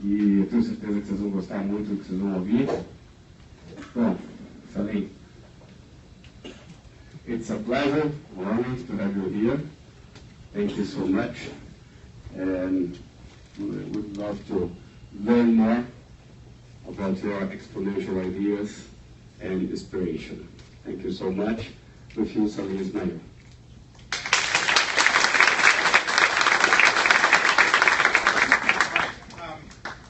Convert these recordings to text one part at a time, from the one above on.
e eu tenho certeza que vocês vão gostar muito do que vocês vão ouvir. Bom, Salim, it's a pleasure, honor to have you here. Thank you so much, and we would love to learn more about your exponential ideas and inspiration. Thank you so much. With you, Salim Ismail.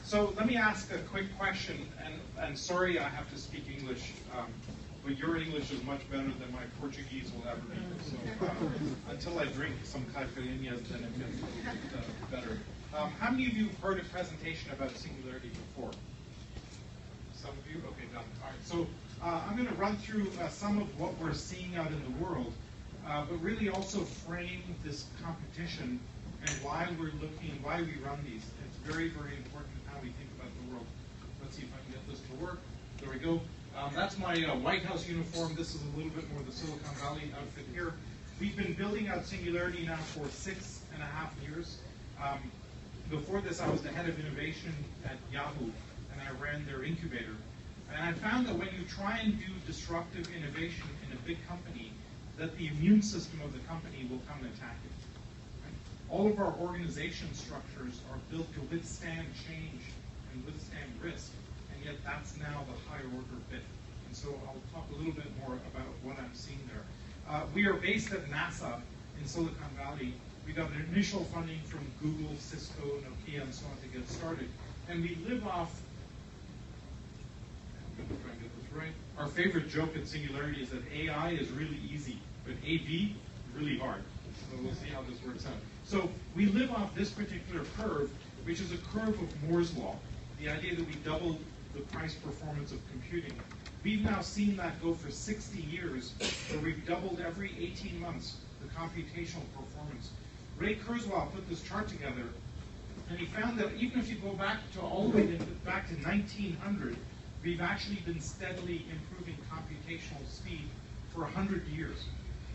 So let me ask a quick question, and sorry I have to speak English, but your English is much better than my Portuguese will ever be. So until I drink some caipirinhas, then it gets better. How many of you have heard a presentation about Singularity before? Some of you? Okay, done. All right, so I'm going to run through some of what we're seeing out in the world, but really also frame this competition and why we're looking and why we run these. It's very, very important how we think about the world. Let's see if I can get this to work. There we go. That's my White House uniform. This is a little bit more the Silicon Valley outfit here. We've been building out Singularity now for 6.5 years. Before this, I was the head of innovation at Yahoo, and I ran their incubator. And I found that when you try and do disruptive innovation in a big company, that the immune system of the company will come and attack you. Right? All of our organization structures are built to withstand change and withstand risk, and yet that's now the higher order bit. And so I'll talk a little bit more about what I'm seeing there. We are based at NASA in Silicon Valley. We got initial funding from Google, Cisco, Nokia, and so on to get started. And we live off, I'm going to try and get this right. Our favorite joke at Singularity is that AI is really easy, but AV, really hard. So we'll see how this works out. So we live off this particular curve, which is a curve of Moore's law. The idea that we double the price performance of computing. We've now seen that go for 60 years, where we've doubled every 18 months the computational performance. Ray Kurzweil put this chart together, and he found that even if you go back to all the way back to 1900, we've actually been steadily improving computational speed for 100 years.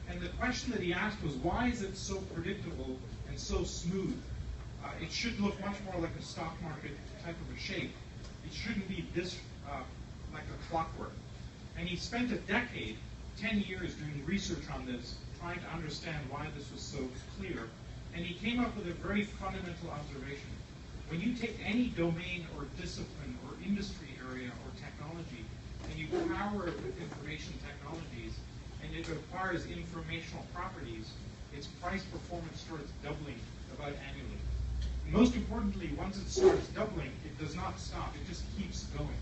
And the question that he asked was, why is it so predictable and so smooth? It should look much more like a stock market type of a shape. It shouldn't be this like a clockwork. And he spent a decade, 10 years, doing research on this, trying to understand why this was so clear. And he came up with a very fundamental observation. When you take any domain or discipline or industry area or technology, and you power it with information technologies, and it acquires informational properties, its price performance starts doubling about annually. And most importantly, once it starts doubling, it does not stop, it just keeps going.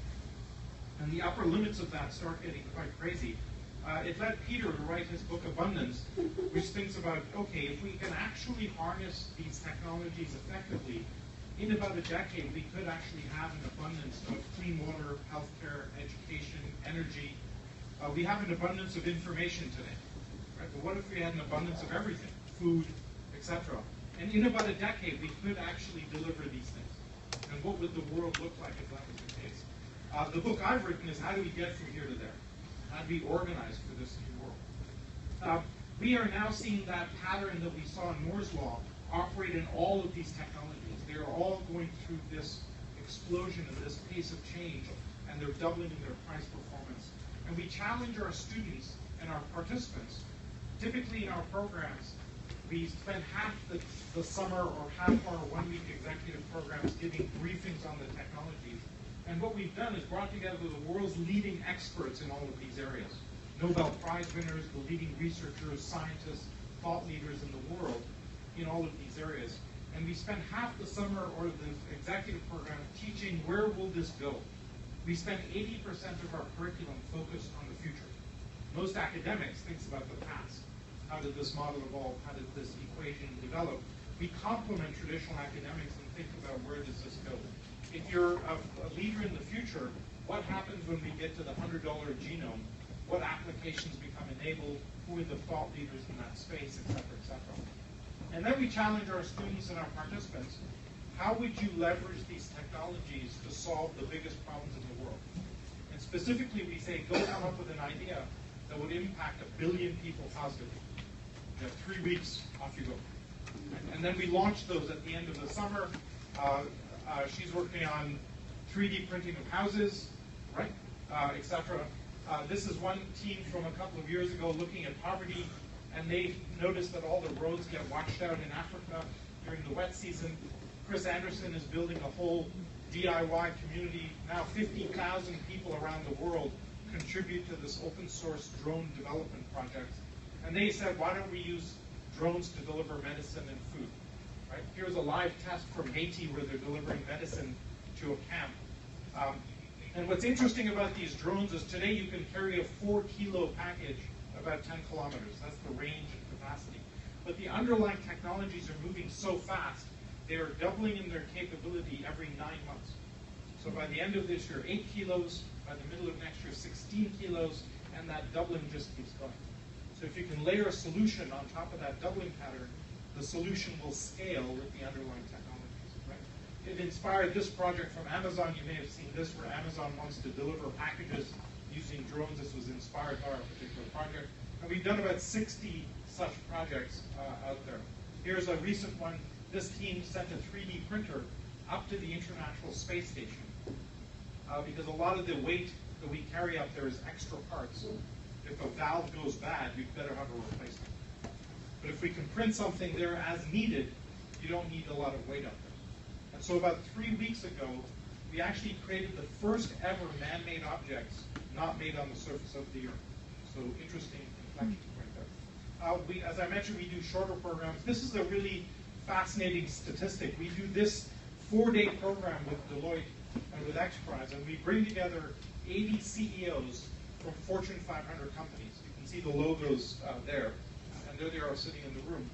And the upper limits of that start getting quite crazy. It led Peter to write his book Abundance, which thinks about, okay, if we can actually harness these technologies effectively, in about a decade, we could actually have an abundance of clean water, healthcare, education, energy. We have an abundance of information today, right? But what if we had an abundance of everything, food, etc.? And in about a decade, we could actually deliver these things. And what would the world look like if that was the case? The book I've written is how do we get from here to there? How do we organize for this new world? We are now seeing that pattern that we saw in Moore's law operate in all of these technologies. They are all going through this explosion and this pace of change, and they're doubling in their price performance. And we challenge our students and our participants. Typically in our programs, we spend half the summer or half our 1 week executive programs giving briefings on the technologies. And what we've done is brought together the world's leading experts in all of these areas. Nobel Prize winners, the leading researchers, scientists, thought leaders in the world in all of these areas. And we spend half the summer or the executive program teaching where will this go. We spend 80% of our curriculum focused on the future. Most academics think about the past. How did this model evolve? How did this equation develop? We complement traditional academics and think about where does this go. If you're a leader in the future, what happens when we get to the $100 genome? What applications become enabled? Who are the thought leaders in that space, et cetera, et cetera. And then we challenge our students and our participants, how would you leverage these technologies to solve the biggest problems in the world? And specifically, we say, go come up with an idea that would impact 1 billion people positively. You have 3 weeks, off you go. And then we launch those at the end of the summer. She's working on 3D printing of houses, right, etc. This is one team from a couple of years ago looking at poverty, and they noticed that all the roads get washed out in Africa during the wet season. Chris Anderson is building a whole DIY community. Now 50,000 people around the world contribute to this open source drone development project. And they said, why don't we use drones to deliver medicine and food? Right? Here's a live test from Haiti where they're delivering medicine to a camp. And what's interesting about these drones is today you can carry a 4-kilo package about 10 kilometers. That's the range and capacity. But the underlying technologies are moving so fast, they are doubling in their capability every 9 months. So by the end of this year, 8 kilos, by the middle of next year, 16 kilos, and that doubling just keeps going. So if you can layer a solution on top of that doubling pattern, the solution will scale with the underlying technologies. Right? It inspired this project from Amazon. You may have seen this, where Amazon wants to deliver packages using drones. This was inspired by our particular project. And we've done about 60 such projects out there. Here's a recent one. This team sent a 3D printer up to the International Space Station because a lot of the weight that we carry up there is extra parts. If a valve goes bad, you'd better have a replacement. But if we can print something there as needed, you don't need a lot of weight up there. And so about 3 weeks ago, we actually created the first ever man-made objects not made on the surface of the Earth. So interesting inflection point there. As I mentioned, we do shorter programs. This is a really fascinating statistic. We do this 4-day program with Deloitte and with XPRIZE, and we bring together 80 CEOs from Fortune 500 companies. You can see the logos there, and there they are sitting in the room.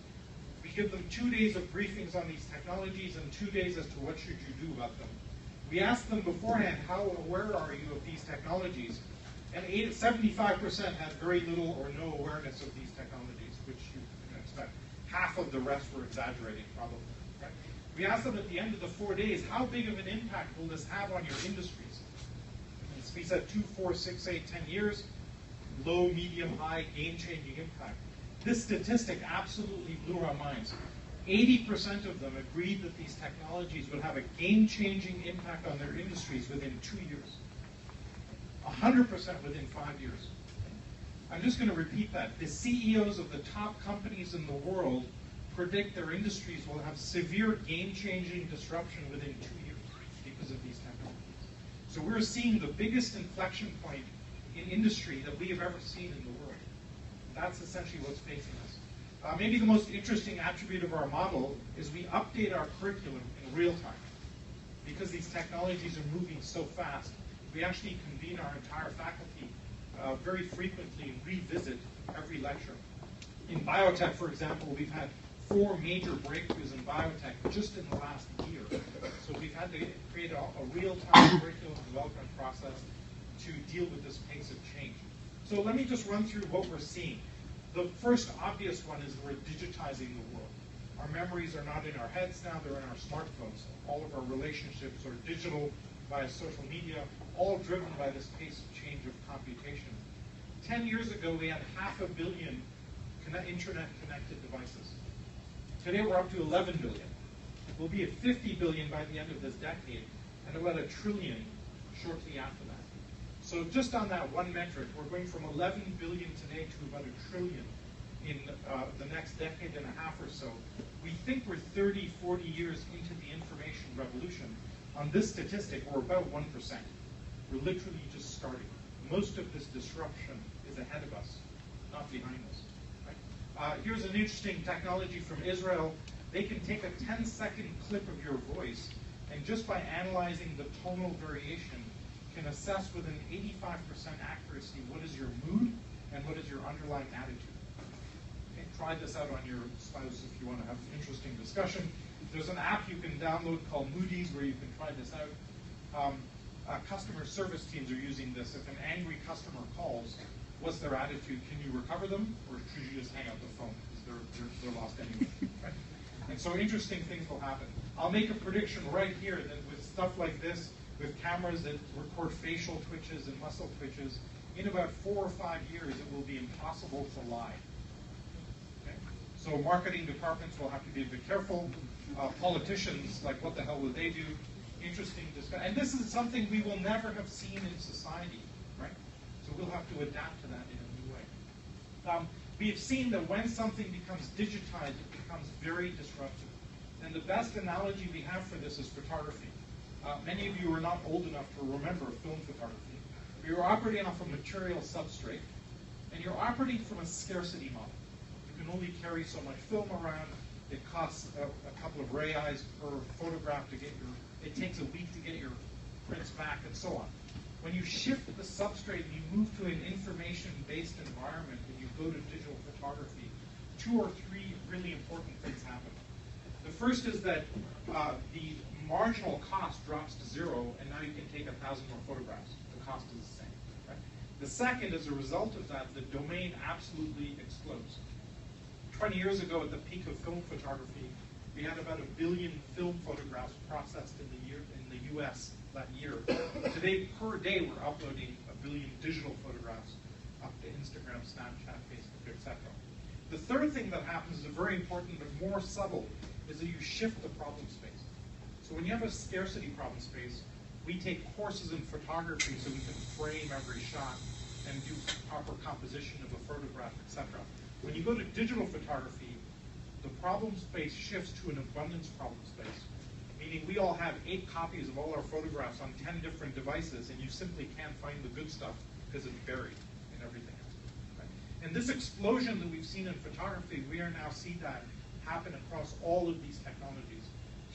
We give them 2 days of briefings on these technologies and 2 days as to what should you do about them. We ask them beforehand, how aware are you of these technologies? And 75% had very little or no awareness of these technologies, which you can expect. Half of the rest were exaggerating, probably. Right? We asked them at the end of the 4 days, how big of an impact will this have on your industries? And we said 2, 4, 6, 8, 10 years, low, medium, high, game-changing impact. This statistic absolutely blew our minds. 80% of them agreed that these technologies would have a game-changing impact on their industries within 2 years. 100% within 5 years. I'm just going to repeat that. The CEOs of the top companies in the world predict their industries will have severe game-changing disruption within 2 years because of these technologies. So we're seeing the biggest inflection point in industry that we have ever seen in the world. That's essentially what's facing us. Maybe the most interesting attribute of our model is we update our curriculum in real time. Because these technologies are moving so fast, we actually convene our entire faculty very frequently and revisit every lecture. In biotech, for example, we've had 4 major breakthroughs in biotech just in the last year. So we've had to create a real-time curriculum development process to deal with this pace of change. So let me just run through what we're seeing. The first obvious one is we're digitizing the world. Our memories are not in our heads now, they're in our smartphones. All of our relationships are digital via social media, all driven by this pace of change of computation. 10 years ago, we had 500 million internet-connected devices. Today, we're up to 11 billion. We'll be at 50 billion by the end of this decade, and about 1 trillion shortly after that. So just on that one metric, we're going from 11 billion today to about 1 trillion in the next decade and a half or so. We think we're 30, 40 years into the information revolution. On this statistic, we're about 1%. We're literally just starting. Most of this disruption is ahead of us, not behind us. Right? Here's an interesting technology from Israel. They can take a 10-second clip of your voice, and just by analyzing the tonal variation, can assess with an 85% accuracy what is your mood and what is your underlying attitude. Okay, try this out on your spouse if you want to have an interesting discussion. There's an app you can download called Moody's where you can try this out. Customer service teams are using this. If an angry customer calls, what's their attitude? Can you recover them, or should you just hang up the phone because they're lost anyway? Right? And so interesting things will happen. I'll make a prediction right here that with stuff like this, with cameras that record facial twitches and muscle twitches, in about 4 or 5 years, it will be impossible to lie. Okay? So marketing departments will have to be a bit careful. Politicians, like, what the hell would they do? interesting discussion. And this is something we will never have seen in society, right? So we'll have to adapt to that in a new way. We have seen that when something becomes digitized, it becomes very disruptive. And the best analogy we have for this is photography. Many of you are not old enough to remember film photography. You're operating off a material substrate, and you're operating from a scarcity model. You can only carry so much film around. It costs a couple of reais per photograph to get it takes a week to get your prints back, and so on. When you shift the substrate and you move to an information-based environment and you go to digital photography, 2 or 3 really important things happen. The first is that the marginal cost drops to 0, and now you can take 1,000 more photographs. The cost is the same. Right? The second, as a result of that, the domain absolutely explodes. 20 years ago, at the peak of film photography, we had about 1 billion film photographs processed in the U.S. that year. Today, per day, we're uploading 1 billion digital photographs up to Instagram, Snapchat, Facebook, etc. The third thing that happens is very important but more subtle, is that you shift the problem space. So when you have a scarcity problem space, we take courses in photography so we can frame every shot and do proper composition of a photograph, etc. When you go to digital photography, the problem space shifts to an abundance problem space, meaning we all have 8 copies of all our photographs on 10 different devices, and you simply can't find the good stuff because it's buried in everything else. Right? And this explosion that we've seen in photography, we are now seeing that happen across all of these technologies.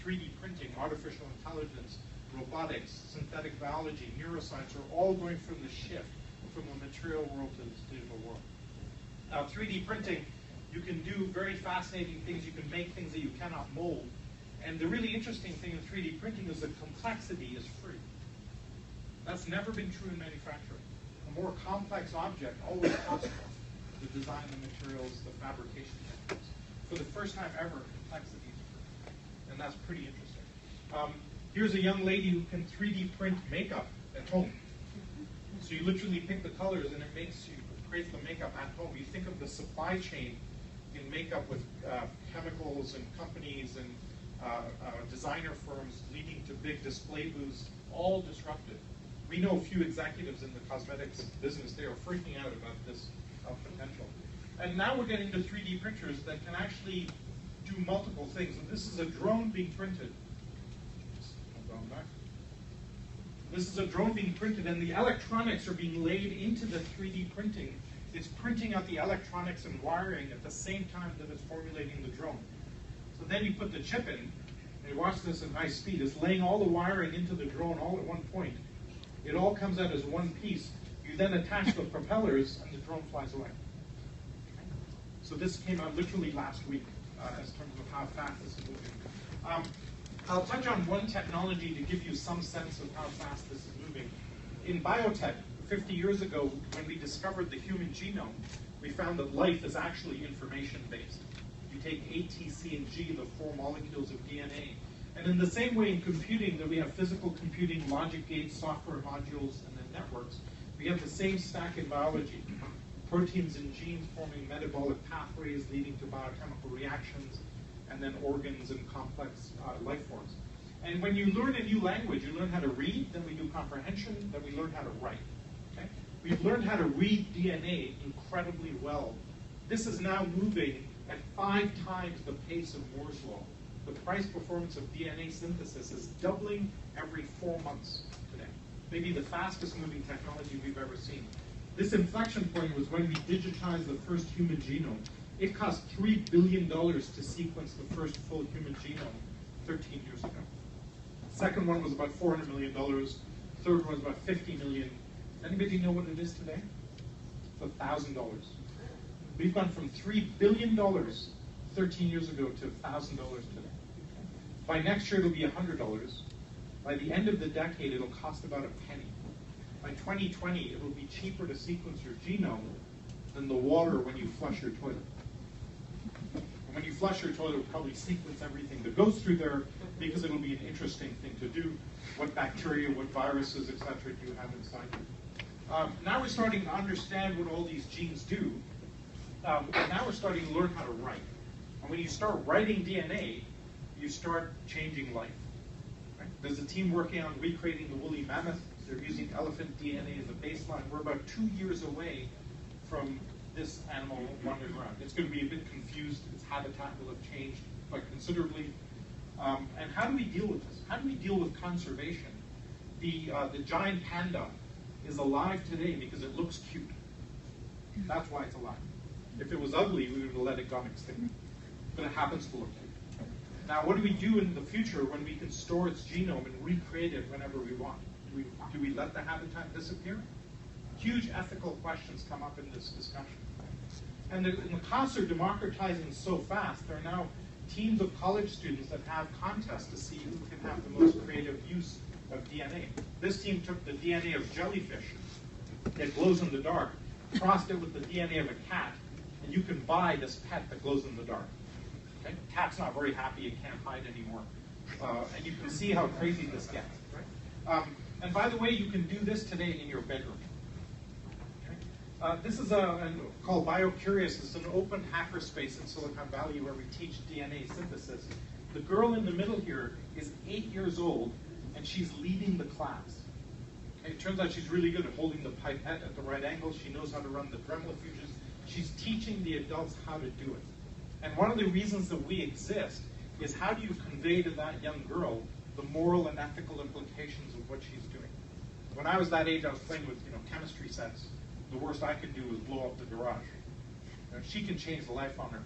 3D printing, artificial intelligence, robotics, synthetic biology, neuroscience are all going from the shift from the material world to this digital world. Now, 3D printing, you can do very fascinating things. You can make things that you cannot mold. And the really interesting thing in 3D printing is that complexity is free. That's never been true in manufacturing. A more complex object always costs more. The design, the materials, the fabrication techniques. For the first time ever, complexity is free. And that's pretty interesting. Here's a young lady who can 3D print makeup at home. So you literally pick the colors and it creates the makeup at home. You think of the supply chain in makeup with chemicals and companies and designer firms leading to big display booths, all disrupted. We know a few executives in the cosmetics business, they are freaking out about this potential. And now we're getting to 3D printers that can actually do multiple things. And this is a drone being printed. This is a drone being printed, and the electronics are being laid into the 3D printing. It's printing out the electronics and wiring at the same time that it's formulating the drone. So then you put the chip in, and you watch this at high speed. It's laying all the wiring into the drone all at one point. It all comes out as one piece. You then attach the propellers, and the drone flies away. So this came out literally last week, as terms of how fast this is moving. I'll touch on one technology to give you some sense of how fast this is moving. In biotech, 50 years ago, when we discovered the human genome, we found that life is actually information-based. You take A, T, C, and G, the 4 molecules of DNA, and in the same way in computing that we have physical computing, logic gates, software modules, and then networks, we have the same stack in biology. Proteins and genes forming metabolic pathways leading to biochemical reactions, and then organs and complex life forms. And when you learn a new language, you learn how to read, then we do comprehension, then we learn how to write. Okay? We've learned how to read DNA incredibly well. This is now moving at 5 times the pace of Moore's law. The price performance of DNA synthesis is doubling every 4 months today. Maybe the fastest moving technology we've ever seen. This inflection point was when we digitized the first human genome. It cost $3 billion to sequence the first full human genome 13 years ago. Second one was about $400 million. Third one was about $50 million. Anybody know what it is today? It's $1,000. We've gone from $3 billion 13 years ago to $1,000 today. By next year, it'll be $100. By the end of the decade, it'll cost about a penny. By 2020, it will be cheaper to sequence your genome than the water when you flush your toilet. And when you flush your toilet, it'll probably sequence everything that goes through there because it'll be an interesting thing to do. What bacteria, what viruses, etc. do you have inside you. Now we're starting to understand what all these genes do. And now we're starting to learn how to write. And when you start writing DNA, you start changing life. Right? There's a team working on recreating the woolly mammoth. They're using elephant DNA as a baseline. We're about 2 years away from this animal wandering around. It's going to be a bit confused. Its habitat will have changed quite considerably. And how do we deal with this? How do we deal with conservation? The giant panda is alive today because it looks cute. That's why it's alive. If it was ugly, we would have let it go extinct. But it happens to look cute. Now, what do we do in the future when we can store its genome and recreate it whenever we want? Do we let the habitat disappear? Huge ethical questions come up in this discussion. And the costs are democratizing so fast, there are now teams of college students that have contests to see who can have the most creative use of DNA. This team took the DNA of jellyfish, it glows in the dark, crossed it with the DNA of a cat, and you can buy this pet that glows in the dark. Okay? The cat's not very happy, it can't hide anymore. And you can see how crazy this gets. Right? And by the way, you can do this today in your bedroom. Okay? This is called BioCurious. It's an open hackerspace in Silicon Valley where we teach DNA synthesis. The girl in the middle here is 8 years old, and she's leading the class. Okay? It turns out she's really good at holding the pipette at the right angle. She knows how to run the dremelifuges. She's teaching the adults how to do it. And one of the reasons that we exist is how do you convey to that young girl the moral and ethical implications of what she's doing? When I was that age, I was playing with chemistry sets. The worst I could do was blow up the garage. She can change the life on Earth.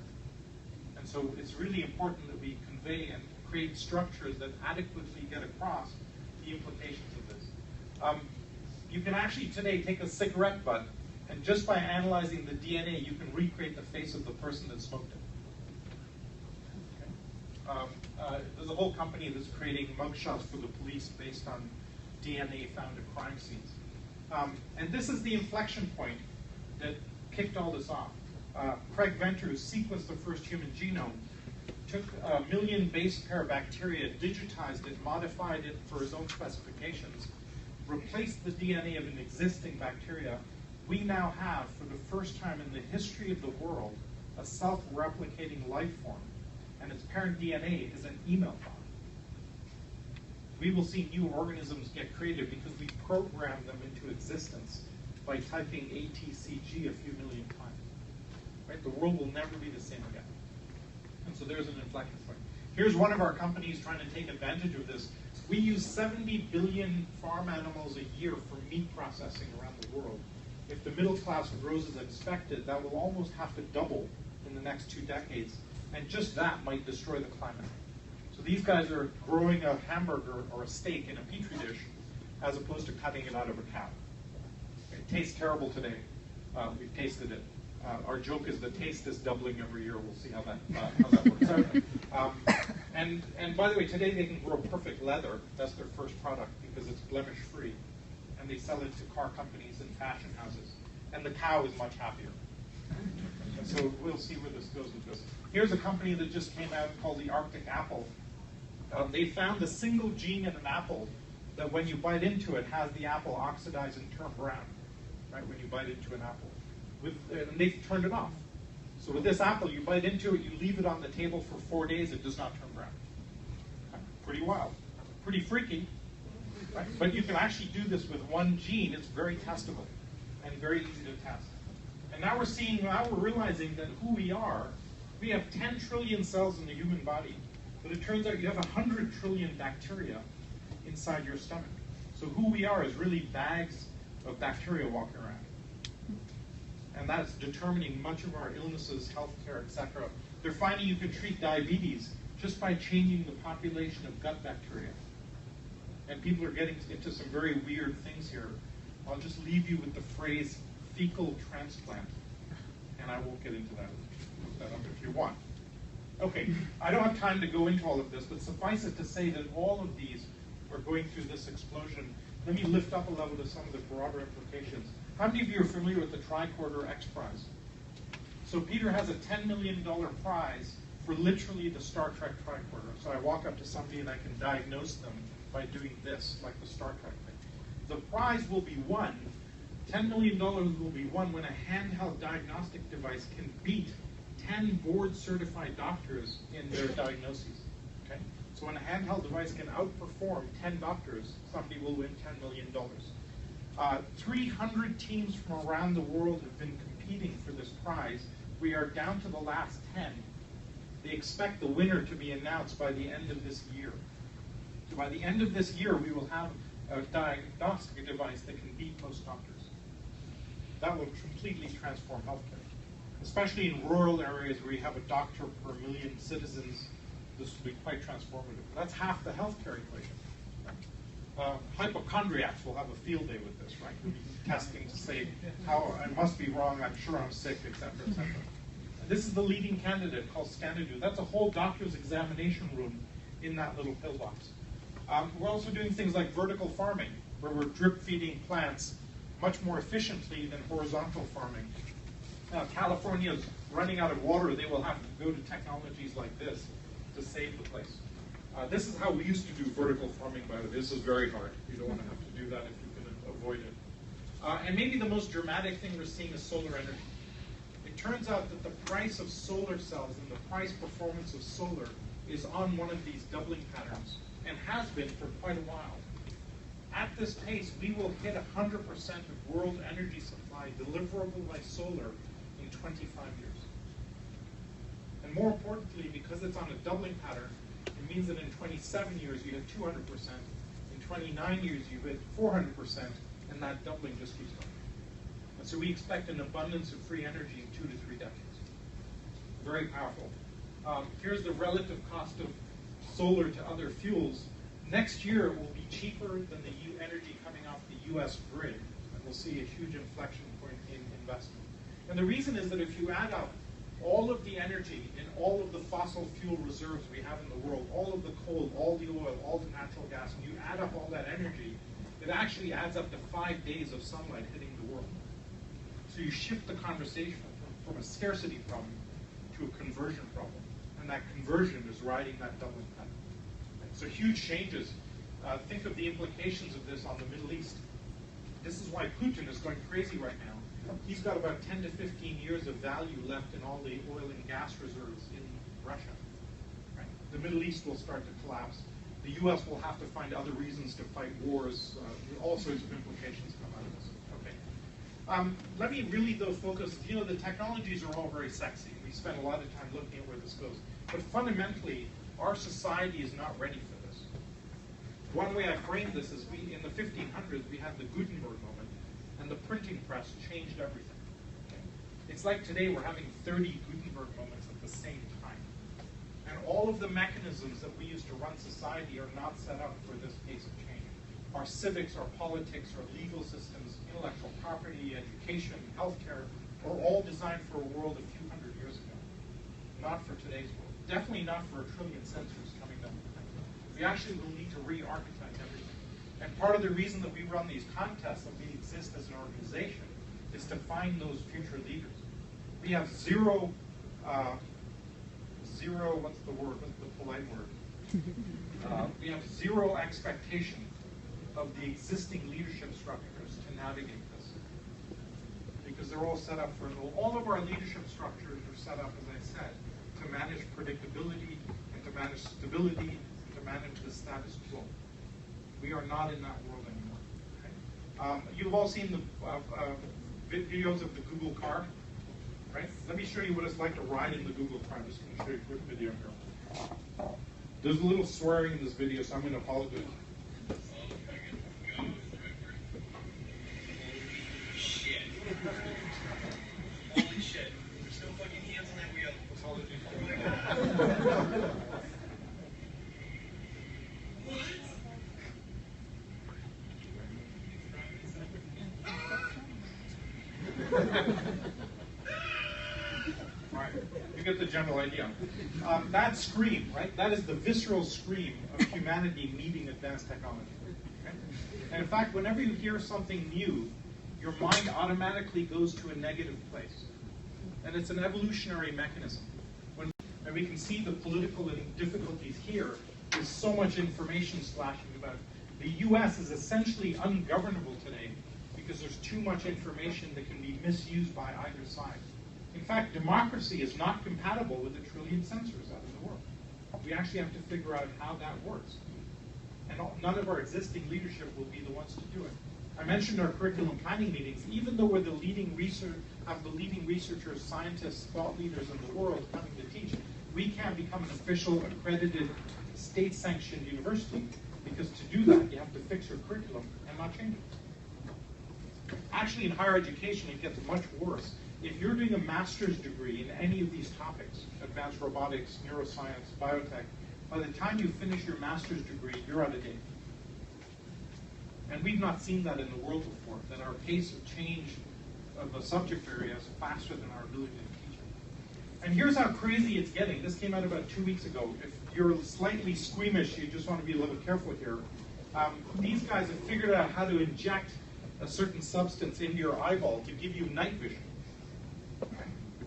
And so it's really important that we convey and create structures that adequately get across the implications of this. You can actually today take a cigarette butt, and just by analyzing the DNA, you can recreate the face of the person that smoked it. There's a whole company that's creating mugshots for the police based on DNA found at crime scenes. And this is the inflection point that kicked all this off. Craig Venter, who sequenced the first human genome, took 1 million base pair bacteria, digitized it, modified it for his own specifications, replaced the DNA of an existing bacteria. We now have, for the first time in the history of the world, a self-replicating life form. And its parent DNA is an email bot. We will see new organisms get created because we programmed them into existence by typing ATCG a few million times. Right? The world will never be the same again. And so there's an inflection point. Here's one of our companies trying to take advantage of this. We use 70 billion farm animals a year for meat processing around the world. If the middle class grows as expected, that will almost have to double in the next 2 decades. And just that might destroy the climate. So these guys are growing a hamburger or a steak in a petri dish as opposed to cutting it out of a cow. It tastes terrible today. We've tasted it. Our joke is the taste is doubling every year. We'll see how that works out. And by the way, today they can grow perfect leather. That's their first product because it's blemish-free. And they sell it to car companies and fashion houses. And the cow is much happier. And so we'll see where this goes with this. Here's a company that just came out called the Arctic Apple. They found a single gene in an apple that when you bite into it has the apple oxidize and turn brown, right, when you bite into an apple. And they've turned it off. So with this apple, you bite into it, you leave it on the table for 4 days, it does not turn brown. Pretty wild. Pretty freaky. Right? But you can actually do this with one gene. It's very testable and very easy to test. And now we're realizing that who we are, we have 10 trillion cells in the human body, but it turns out you have 100 trillion bacteria inside your stomach. So who we are is really bags of bacteria walking around. And that's determining much of our illnesses, healthcare, etc. They're finding you can treat diabetes just by changing the population of gut bacteria. And people are getting into some very weird things here. I'll just leave you with the phrase fecal transplant, and I won't get into that if you want. Okay, I don't have time to go into all of this, but suffice it to say that all of these are going through this explosion. Let me lift up a level to some of the broader implications. How many of you are familiar with the Tricorder X Prize? So Peter has a $10 million prize for literally the Star Trek tricorder. So I walk up to somebody and I can diagnose them by doing this, like the Star Trek thing. The prize will be won, $10 million will be won when a handheld diagnostic device can beat 10 board-certified doctors in their diagnoses. Okay? So when a handheld device can outperform 10 doctors, somebody will win $10 million. 300 teams from around the world have been competing for this prize. We are down to the last 10. They expect the winner to be announced by the end of this year. So by the end of this year, we will have a diagnostic device that can beat most doctors. That will completely transform healthcare, especially in rural areas where you have a doctor per million citizens. This will be quite transformative. That's half the healthcare equation. Hypochondriacs will have a field day with this, right? We'll be testing to say how I must be wrong, I'm sure I'm sick, etc., etc. This is the leading candidate called Scanadu. That's a whole doctor's examination room in that little pillbox. We're also doing things like vertical farming, where we're drip feeding plants much more efficiently than horizontal farming. Now, California's running out of water. They will have to go to technologies like this to save the place. This is how we used to do vertical farming, by the way. This is very hard. You don't want to have to do that if you can avoid it. And maybe the most dramatic thing we're seeing is solar energy. It turns out that the price of solar cells and the price performance of solar is on one of these doubling patterns, and has been for quite a while. At this pace, we will hit 100% of world energy supply deliverable by solar in 25 years. And more importantly, because it's on a doubling pattern, it means that in 27 years you hit 200%, in 29 years you hit 400%, and that doubling just keeps going. And so we expect an abundance of free energy in 2 to 3 decades. Very powerful. Here's the relative cost of solar to other fuels. Next year it will be cheaper than the energy coming off the US grid, and we'll see a huge inflection point in investment. And the reason is that if you add up all of the energy in all of the fossil fuel reserves we have in the world, all of the coal, all the oil, all the natural gas, and you add up all that energy, it actually adds up to 5 days of sunlight hitting the world. So you shift the conversation from a scarcity problem to a conversion problem. And that conversion is riding that doubling pattern. So huge changes. Think of the implications of this on the Middle East. This is why Putin is going crazy right now. He's got about 10 to 15 years of value left in all the oil and gas reserves in Russia. Right? The Middle East will start to collapse. The US will have to find other reasons to fight wars. All sorts of implications come out of this. Okay. Let me really, though, focus. You know, the technologies are all very sexy. We spend a lot of time looking at where this goes. But fundamentally, our society is not ready for this. One way I frame this is in the 1500s, we had the Gutenberg moment, and the printing press changed everything. Okay? It's like today we're having 30 Gutenberg moments at the same time. And all of the mechanisms that we use to run society are not set up for this pace of change. Our civics, our politics, our legal systems, intellectual property, education, healthcare, are all designed for a world a few hundred years ago. Not for today's world. Definitely not for 1 trillion sensors coming down the pipe. We actually will need to re-architect everything. And part of the reason that we run these contests and we exist as an organization is to find those future leaders. We have zero, what's the word, what's the polite word? We have zero expectation of the existing leadership structures to navigate this. Because they're all set up for, all of our leadership structures are set up, as I said, to manage predictability and to manage stability and to manage the status quo. We are not in that world anymore. Okay? You've all seen the videos of the Google car, right? Let me show you what it's like to ride in the Google car. I'm just going to show you a quick video here. There's a little swearing in this video, so I'm going to apologize. Holy shit. There's no fucking hands on that wheel. Apologies. Right. You get the general idea. That scream, right? That is the visceral scream of humanity needing advanced technology. Okay? And in fact, whenever you hear something new, your mind automatically goes to a negative place. And it's an evolutionary mechanism. And we can see the political difficulties here. There's so much information splashing about. The US is essentially ungovernable today because there's too much information that can be misused by either side. In fact, democracy is not compatible with 1 trillion sensors out in the world. We actually have to figure out how that works. And none of our existing leadership will be the ones to do it. I mentioned our curriculum planning meetings. Even though we're the leading have the leading researchers, scientists, thought leaders in the world coming to teach, we can't become an official, accredited, state-sanctioned university, because to do that, you have to fix your curriculum and not change it. Actually, in higher education, it gets much worse. If you're doing a master's degree in any of these topics, advanced robotics, neuroscience, biotech, by the time you finish your master's degree, you're out of date. And we've not seen that in the world before, that our pace of change of a subject area is faster than our ability to teach it. And here's how crazy it's getting. This came out about 2 weeks ago. If you're slightly squeamish, you just want to be a little careful here. These guys have figured out how to inject a certain substance into your eyeball to give you night vision.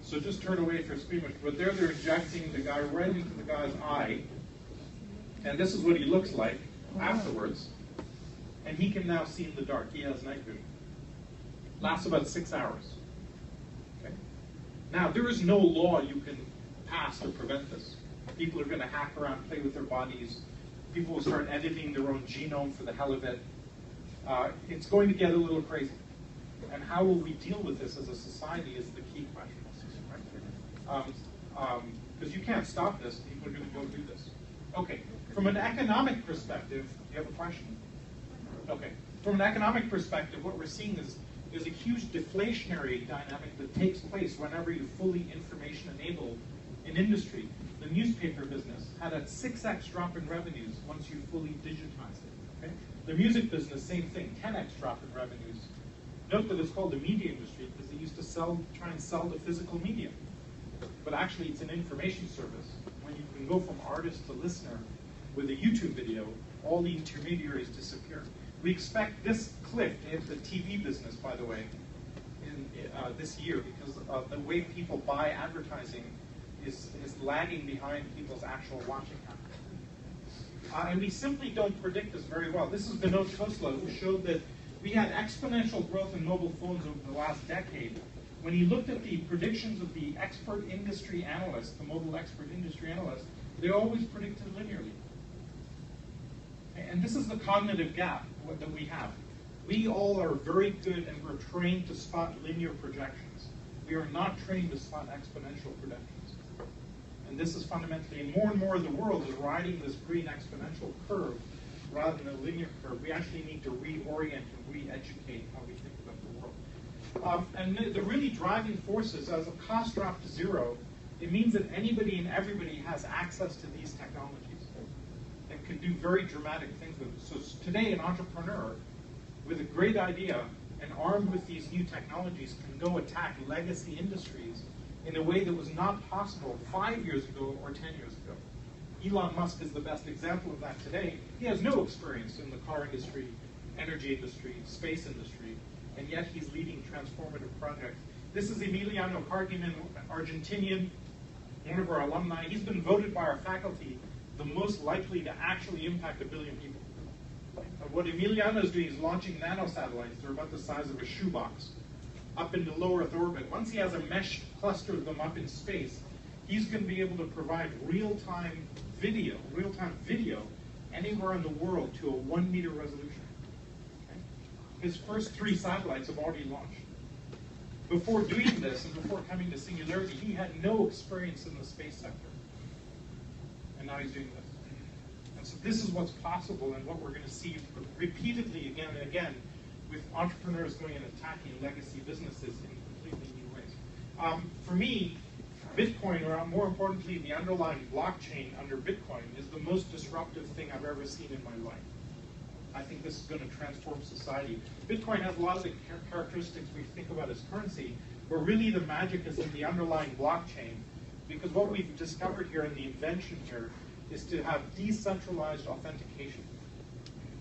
So just turn away if you're squeamish. But there they're injecting the guy right into the guy's eye. And this is what he looks like afterwards. And he can now see in the dark. He has night vision. Lasts about 6 hours. Okay? Now, there is no law you can pass to prevent this. People are going to hack around, play with their bodies. People will start editing their own genome for the hell of it. It's going to get a little crazy. And how will we deal with this as a society is the key question. Because you can't stop this. People are going to go do this. Okay. From an economic perspective, do you have a question? Okay. From an economic perspective, what we're seeing is a huge deflationary dynamic that takes place whenever you fully information enable an industry. The newspaper business had a 6x drop in revenues once you fully digitized it. Okay? The music business, same thing, 10x drop in revenues. Note that it's called the media industry because they used to try and sell the physical media. But actually, it's an information service. When you can go from artist to listener with a YouTube video, all the intermediaries disappear. We expect this cliff to hit the TV business, by the way, in this year, because the way people buy advertising is lagging behind people's actual watching habits. And we simply don't predict this very well. This is Vinod Khosla, who showed that we had exponential growth in mobile phones over the last decade. When he looked at the predictions of the expert industry analysts, the mobile expert industry analysts, they always predicted linearly. And this is the cognitive gap that we have. We all are very good and we're trained to spot linear projections. We are not trained to spot exponential projections. And this is fundamentally, and more of the world is riding this green exponential curve rather than a linear curve. We actually need to reorient and re-educate how we think about the world. And the really driving forces, as a cost drop to zero, it means that anybody and everybody has access to these technologies and can do very dramatic things with it. So today, an entrepreneur with a great idea and armed with these new technologies can go attack legacy industries in a way that was not possible 5 years ago or 10 years ago. Elon Musk is the best example of that today. He has no experience in the car industry, energy industry, space industry, and yet he's leading transformative projects. This is Emiliano Carginen, Argentinian, one of our alumni. He's been voted by our faculty the most likely to actually impact 1 billion people. What Emiliano is doing is launching nanosatellites. They're about the size of a shoebox up into low Earth orbit. Once he has a mesh cluster of them up in space, he's going to be able to provide real-time video anywhere in the world to a 1 meter resolution. Okay? His first 3 satellites have already launched. Before doing this and before coming to Singularity, he had no experience in the space sector. And now he's doing this. And so this is what's possible and what we're going to see repeatedly again and again with entrepreneurs going and attacking legacy businesses in completely new ways. For me, Bitcoin, or more importantly, the underlying blockchain under Bitcoin, is the most disruptive thing I've ever seen in my life. I think this is going to transform society. Bitcoin has a lot of the characteristics we think about as currency, but really the magic is in the underlying blockchain, because what we've discovered here in the invention here is to have decentralized authentication.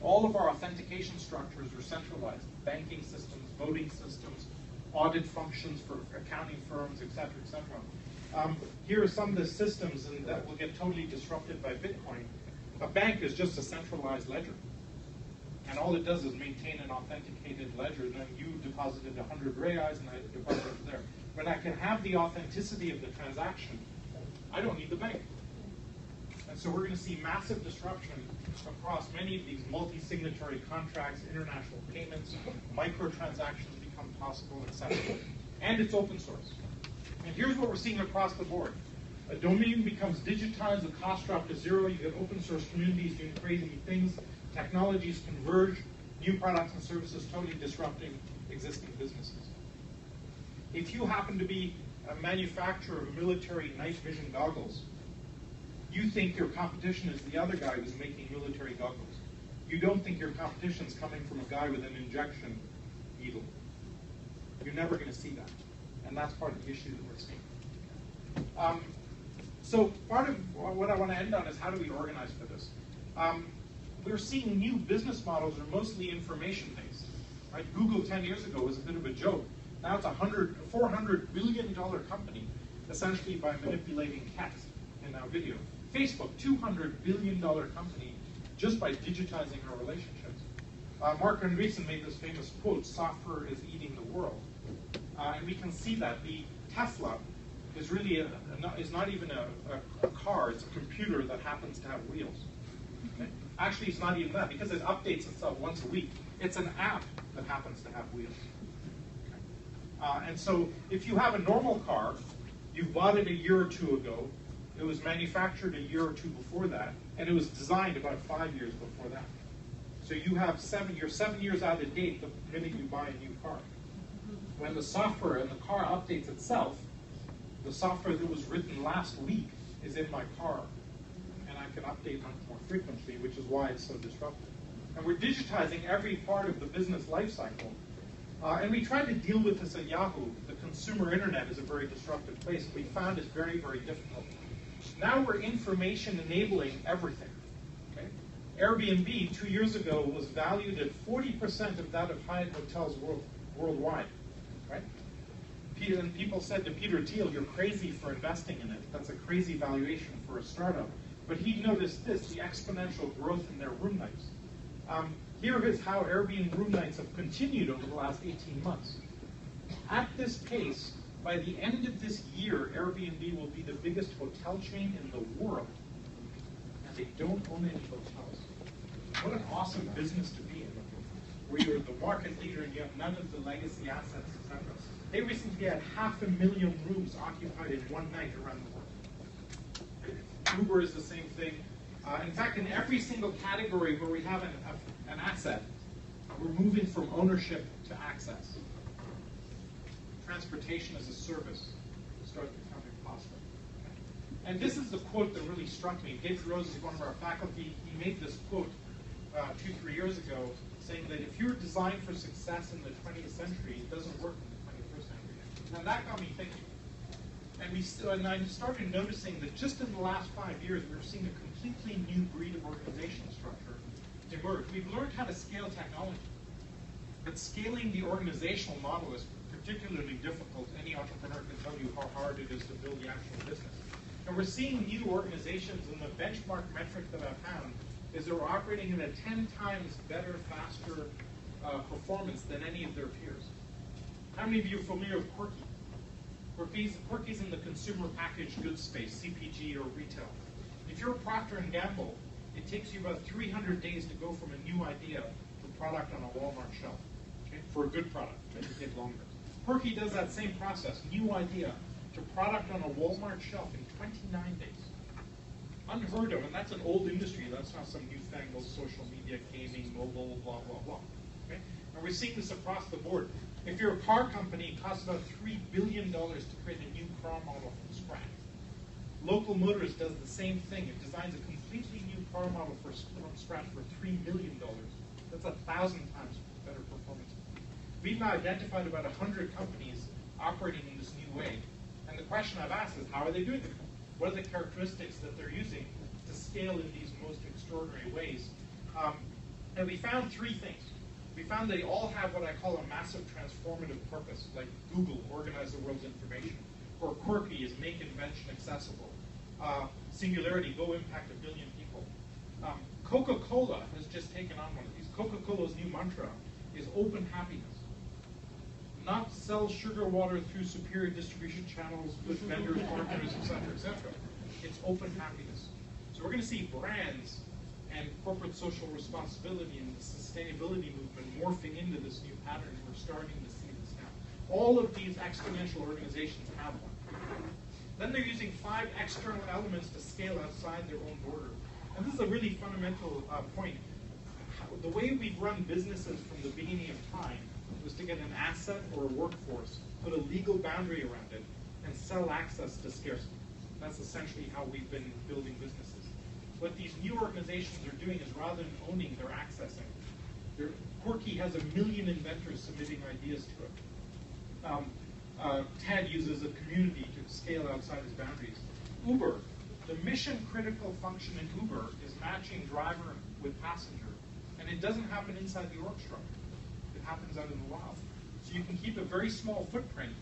All of our authentication structures are centralized. Banking systems, voting systems, audit functions for accounting firms, et cetera, here are some of the systems that will get totally disrupted by Bitcoin. A bank is just a centralized ledger. And all it does is maintain an authenticated ledger. Then you deposited 100 reais and I deposited there. When I can have the authenticity of the transaction, I don't need the bank. And so we're going to see massive disruption across many of these multi-signatory contracts, international payments, microtransactions become possible, etc. And it's open source. And here's what we're seeing across the board. A domain becomes digitized, the costs drop to zero, you get open source communities doing crazy things, technologies converge, new products and services totally disrupting existing businesses. If you happen to be a manufacturer of military night vision goggles, you think your competition is the other guy who's making military goggles. You don't think your competition is coming from a guy with an injection needle. You're never going to see that. And that's part of the issue that we're seeing. So part of what I want to end on is how do we organize for this? We're seeing new business models are mostly information-based. Right? Google 10 years ago was a bit of a joke. Now it's a $400 billion company, essentially by manipulating text and now video. Facebook, $200 billion company, just by digitizing our relationships. Mark Andreessen made this famous quote, "Software is eating the world." And we can see that. The Tesla is really is not even a car, it's a computer that happens to have wheels. Okay? Actually, it's not even that, because it updates itself once a week. It's an app that happens to have wheels. Okay? And so if you have a normal car, you bought it a year or two ago, it was manufactured a year or two before that, and it was designed about 5 years before that. So you have you're 7 years out of date the minute you buy a new car. When the software in the car updates itself, the software that was written last week is in my car, and I can update much more frequently, which is why it's so disruptive. And we're digitizing every part of the business life cycle. And we tried to deal with this at Yahoo. The consumer internet is a very disruptive place, and we found it's very, very difficult. Now we're information enabling everything. Okay? Airbnb 2 years ago was valued at 40% of that of Hyatt hotels worldwide. Right? And people said to Peter Thiel, "You're crazy for investing in it. That's a crazy valuation for a startup." But he noticed this, the exponential growth in their room nights. Here is how Airbnb room nights have continued over the last 18 months. At this pace, by the end of this year, Airbnb will be the biggest hotel chain in the world. And they don't own any hotels. What an awesome business to be in, where you're the market leader and you have none of the legacy assets, etc. They recently had 500,000 rooms occupied in one night around the world. Uber is the same thing. In fact, in every single category where we have an asset, we're moving from ownership to access. Transportation as a service starts becoming possible. And this is the quote that really struck me. David Rose is one of our faculty. He made this quote 2-3 years ago, saying that if you're designed for success in the 20th century, it doesn't work in the 21st century. And that got me thinking. And I started noticing that just in the last 5 years, we're seeing a completely new breed of organizational structure emerge. We've learned how to scale technology, but scaling the organizational model is particularly difficult. Any entrepreneur can tell you how hard it is to build the actual business. And we're seeing new organizations, and the benchmark metric that I've found is they're operating in a 10 times better, faster performance than any of their peers. How many of you are familiar with Quirky? Quirky's in the consumer packaged goods space, CPG or retail. If you're Procter & Gamble, it takes you about 300 days to go from a new idea to product on a Walmart shelf. Okay? For a good product, it may take longer. Quirky does that same process, new idea to product on a Walmart shelf in 29 days. Unheard of, and that's an old industry. That's not some newfangled social media, gaming, mobile, blah, blah, blah. Okay? And we're seeing this across the board. If you're a car company, it costs about $3 billion to create a new car model from scratch. Local Motors does the same thing. It designs a completely new car model from scratch for $3 million. That's 1,000 times better performance. We've now identified about 100 companies operating in this new way. And the question I've asked is, how are they doing it? What are the characteristics that they're using to scale in these most extraordinary ways? And we found 3 things. We found they all have what I call a massive transformative purpose, like Google, organize the world's information, or Quirky is make invention accessible. Singularity, go impact 1 billion people. Coca-Cola has just taken on one of these. Coca-Cola's new mantra is open happiness. Not sell sugar water through superior distribution channels with vendors, partners, etc., etc. It's open happiness. So we're going to see brands and corporate social responsibility and the sustainability movement morphing into this new pattern, and we're starting to see this now. All of these exponential organizations have one. Then they're using 5 external elements to scale outside their own border. And this is a really fundamental point. The way we've run businesses from the beginning of time was to get an asset or a workforce, put a legal boundary around it, and sell access to scarcity. That's essentially how we've been building businesses. What these new organizations are doing is rather than owning, they're accessing. Quirky has 1 million inventors submitting ideas to it. TED uses a community to scale outside its boundaries. Uber, the mission-critical function in Uber is matching driver with passenger, and it doesn't happen inside the org structure. It happens out in the wild. So you can keep a very small footprint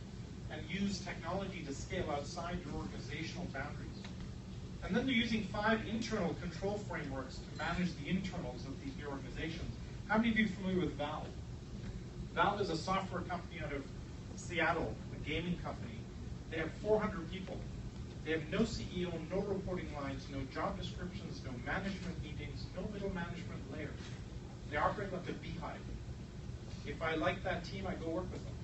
and use technology to scale outside your organizational boundaries. And then they're using 5 internal control frameworks to manage the internals of these new organizations. How many of you are familiar with Valve? Valve is a software company out of Seattle, a gaming company. They have 400 people. They have no CEO, no reporting lines, no job descriptions, no management meetings, no middle management layer. They operate like a beehive. If I like that team, I go work with them.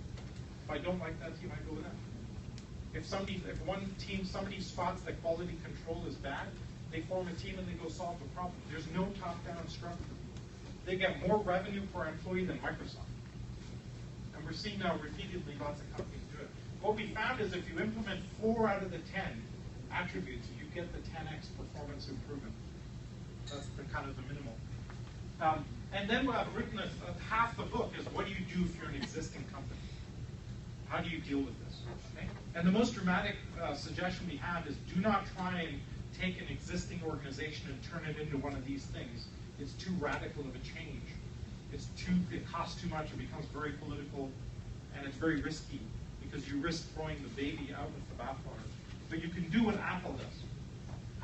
If I don't like that team, I go with them. If one team, somebody spots that quality control is bad, they form a team and they go solve the problem. There's no top-down structure. They get more revenue per employee than Microsoft. And we're seeing now repeatedly lots of companies do it. What we found is if you implement 4 out of the 10 attributes, you get the 10x performance improvement. That's the kind of the minimal. And then what I've written, half the book is what do you do if you're an existing company? How do you deal with this? Okay? And the most dramatic suggestion we have is do not try and take an existing organization and turn it into one of these things. It's too radical of a change. It costs too much, it becomes very political, and it's very risky because you risk throwing the baby out with the bathwater. But you can do what Apple does.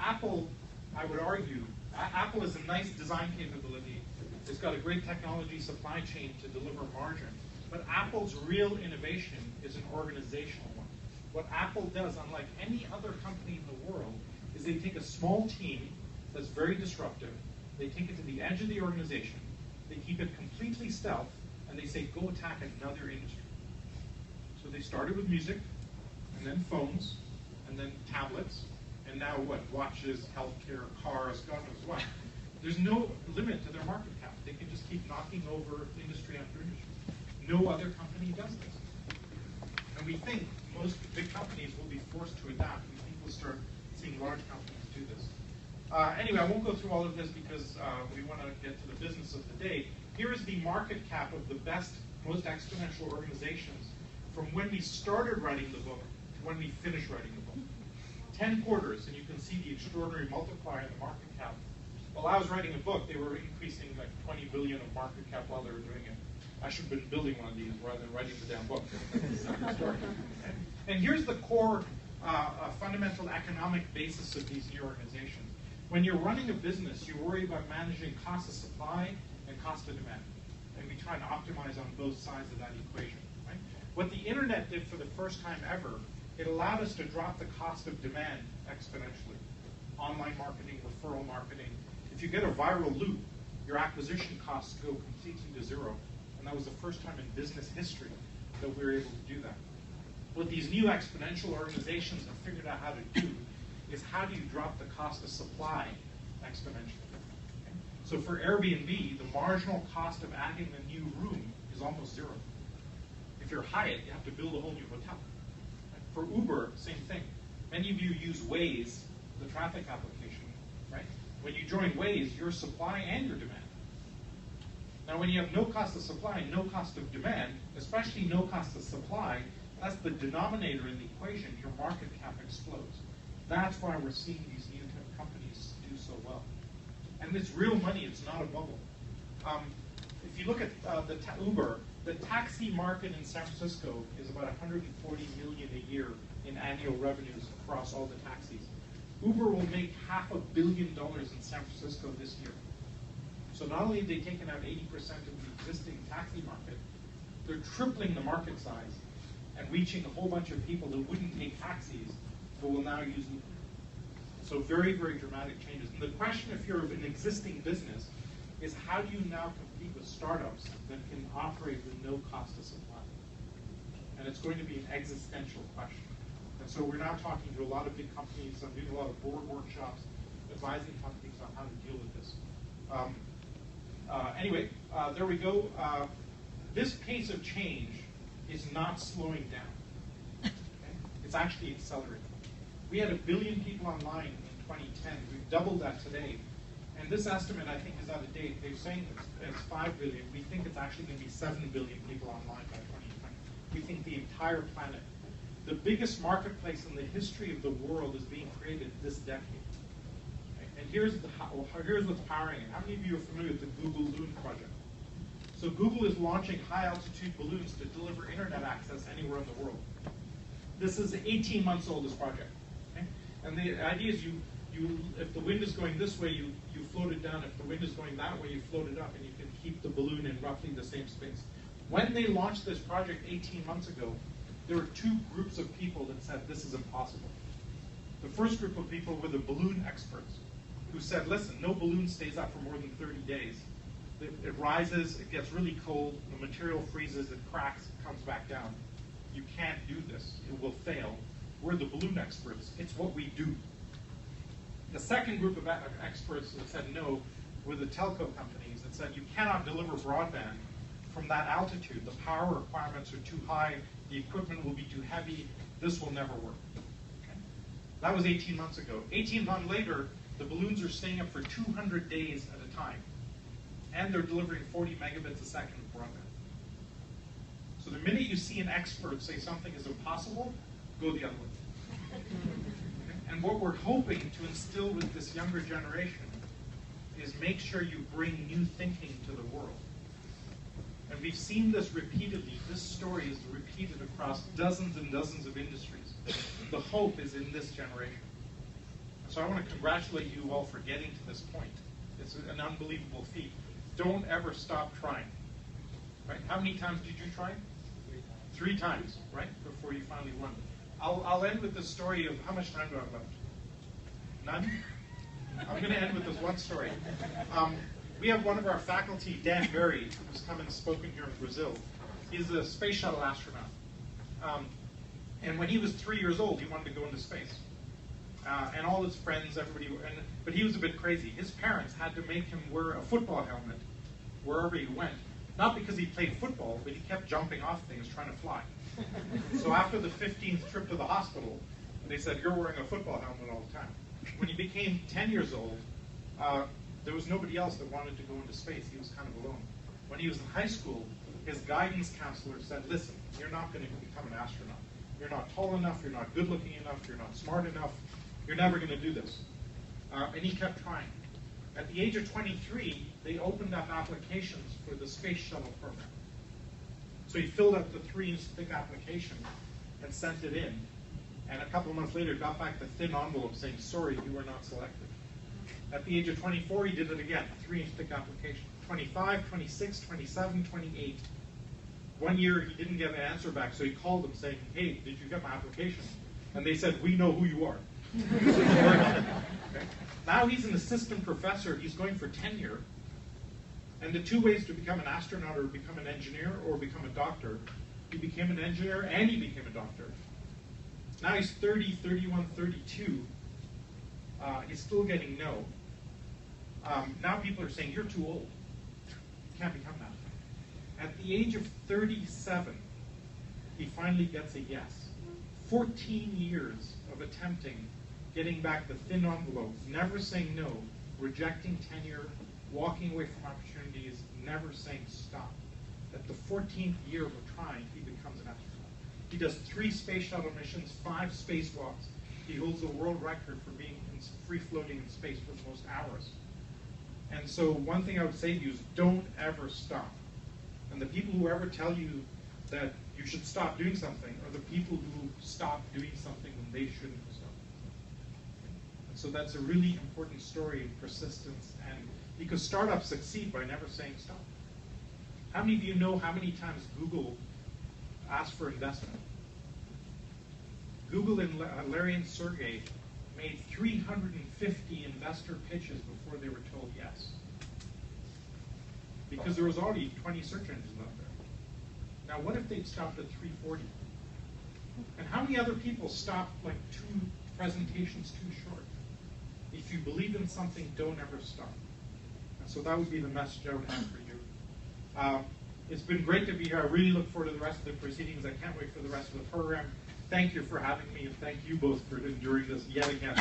Apple, I would argue, Apple is a nice design capability. It's got a great technology supply chain to deliver margin. But Apple's real innovation is an organizational one. What Apple does, unlike any other company in the world, is they take a small team that's very disruptive, they take it to the edge of the organization, they keep it completely stealth, and they say, go attack another industry. So they started with music, and then phones, and then tablets, and now what? Watches, healthcare, cars, God knows what. There's no limit to their market cap. They can just keep knocking over industry after industry. No other company does this. And we think most big companies will be forced to adapt. We think we'll start seeing large companies do this. Anyway, I won't go through all of this because we want to get to the business of the day. Here is the market cap of the best, most exponential organizations from when we started writing the book to when we finished writing the book. 10 quarters, and you can see the extraordinary multiplier in the market cap. While I was writing a book, they were increasing like 20 billion of market cap while they were doing it. I should have been building one of these rather than writing the damn book. And here's the core fundamental economic basis of these new organizations. When you're running a business, you worry about managing cost of supply and cost of demand. And we try and optimize on both sides of that equation. Right? What the internet did for the first time ever, it allowed us to drop the cost of demand exponentially. Online marketing, referral marketing. If you get a viral loop, your acquisition costs go completely to zero. And that was the first time in business history that we were able to do that. What these new exponential organizations have figured out how to do is how do you drop the cost of supply exponentially. Okay? So for Airbnb, the marginal cost of adding a new room is almost zero. If you're Hyatt, you have to build a whole new hotel. For Uber, same thing. Many of you use Waze, the traffic application, right? When you join Waze, your supply and your demand. Now, when you have no cost of supply and no cost of demand, especially no cost of supply, that's the denominator in the equation, your market cap explodes. That's why we're seeing these new companies do so well. And it's real money, it's not a bubble. If you look at Uber, the taxi market in San Francisco is about 140 million a year in annual revenues across all the taxis. Uber will make $500 million in San Francisco this year. So not only have they taken out 80% of the existing taxi market, they're tripling the market size and reaching a whole bunch of people that wouldn't take taxis but will now use Uber. So very, very dramatic changes. And the question, if you're an existing business, is how do you now compete with startups that can operate with no cost of supply? And it's going to be an existential question. And so we're now talking to a lot of big companies. I'm doing a lot of board workshops, advising companies on how to deal with this. Anyway, there we go. This pace of change is not slowing down. Okay? It's actually accelerating. We had 1 billion people online in 2010. We've doubled that today. And this estimate, I think, is out of date. They're saying it's 5 billion. We think it's actually going to be 7 billion people online by 2020. We think the entire planet. The biggest marketplace in the history of the world is being created this decade. Okay? And here's what's powering it. How many of you are familiar with the Google Loon project? So Google is launching high-altitude balloons to deliver internet access anywhere in the world. This is 18 months old, this project. Okay? And the idea is if the wind is going this way, you float it down. If the wind is going that way, you float it up, and you can keep the balloon in roughly the same space. When they launched this project 18 months ago, there were 2 groups of people that said this is impossible. The first group of people were the balloon experts, who said, listen, no balloon stays up for more than 30 days. It rises, it gets really cold, the material freezes, it cracks, it comes back down. You can't do this, it will fail. We're the balloon experts, it's what we do. The second group of experts that said no were the telco companies that said you cannot deliver broadband from that altitude. The power requirements are too high, the equipment will be too heavy, this will never work. Okay? That was 18 months ago. 18 months later, the balloons are staying up for 200 days at a time. And they're delivering 40 megabits a second of broadband. So the minute you see an expert say something is impossible, go the other way. And what we're hoping to instill with this younger generation is make sure you bring new thinking to the world. And we've seen this repeatedly. This story is repeated across dozens and dozens of industries. The hope is in this generation. So I want to congratulate you all for getting to this point. It's an unbelievable feat. Don't ever stop trying. Right? How many times did you try? 3 times, right? Before you finally won. I'll end with the story of, how much time do I have left? None? I'm going to end with this one story. We have one of our faculty, Dan Berry, who's come and spoken here in Brazil. He's a space shuttle astronaut. And when he was 3 years old, he wanted to go into space. And all his friends, everybody, but he was a bit crazy. His parents had to make him wear a football helmet wherever he went. Not because he played football, but he kept jumping off things trying to fly. So after the 15th trip to the hospital, they said, you're wearing a football helmet all the time. When he became 10 years old, there was nobody else that wanted to go into space. He was kind of alone. When he was in high school, his guidance counselor said, listen, you're not going to become an astronaut. You're not tall enough, you're not good looking enough, you're not smart enough, you're never going to do this. And he kept trying. At the age of 23, they opened up applications for the space shuttle program. So he filled out the 3-inch thick application and sent it in. And a couple of months later, got back the thin envelope saying, sorry, you were not selected. At the age of 24, he did it again, 3-inch thick application. 25, 26, 27, 28. One year, he didn't get an answer back, so he called them saying, hey, did you get my application? And they said, we know who you are. Okay. Now he's an assistant professor. He's going for tenure. And the 2 ways to become an astronaut or become an engineer or become a doctor. He became an engineer and he became a doctor. Now he's 30, 31, 32. He's still getting no. Now people are saying, you're too old. You can't become that. At the age of 37, he finally gets a yes. 14 years of attempting, getting back the thin envelope, never saying no, rejecting tenure, walking away from opportunities, never saying stop. At the 14th year of trying, he becomes an astronaut. He does 3 space shuttle missions, 5 spacewalks. He holds the world record for being free-floating in space for the most hours. And so one thing I would say to you is don't ever stop. And the people who ever tell you that you should stop doing something are the people who stop doing something when they shouldn't have stopped. And so that's a really important story of persistence, and because startups succeed by never saying stop. How many of you know how many times Google asked for investment? Google and Larry and Sergey made 350 investor pitches before they were told yes. Because there was already 20 search engines out there. Now, what if they'd stopped at 340? And how many other people stopped like 2 presentations too short? If you believe in something, don't ever stop. And so that would be the message I would have for you. It's been great to be here. I really look forward to the rest of the proceedings. I can't wait for the rest of the program. Thank you for having me, and thank you both for enduring this yet again.